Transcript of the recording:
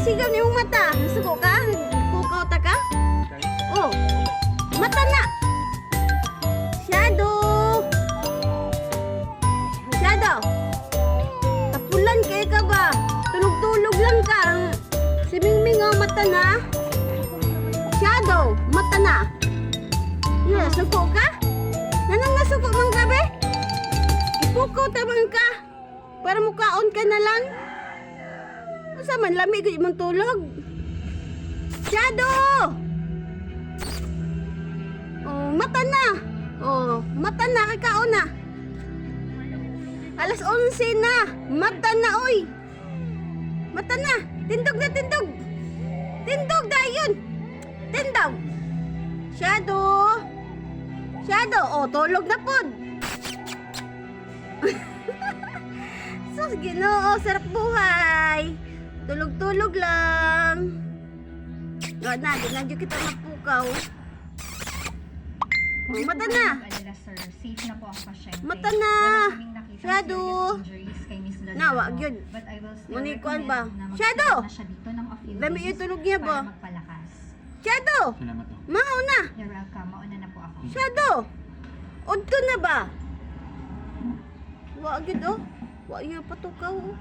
Isigaw na yung mata. Nasuko ka? Pukaw ta ka? Oh. Mata na. Shadow. Shadow. Tapulan kayo ka ba? Tulog-tulog lang ka. Si Mingming oh, mata na. Shadow, mata na. Yeah, suko ka? Nanang nasuko mang gabi? Ipukaw tamang ka. Para mukaon ka na lang. Asa man lamig ko imong tulog. Shadow! Oh, mata na. Oh, mata na kay kaon na. Alas 11 na. Mata na oy. Mata na. Tindog na tindog. Tindog dayon. Tindog. Shadow. Shadow, oh, tulog na pod. Sus, Ginoo, sarap buhay. Tulog-tulog lang. Gawad na, di na kita mapukaw. Oh, mata na. Alala, sir. Safe na po ang pasyente. Mata na. Wala kaming nakitang Shadow. serious injuries kay Miss Lodano. Nawa, yun. But I will still Ngunit kuwan ba? recommend na Shadow! magpahinga siya dito ng a few Dami days yung tulog niya ba? para magpalakas. Shadow, Salamat oh. mahaw na. You're welcome. Mauna na po ako. Shadow, udto na ba? Wa agad oh. Wa iya patukaw oh.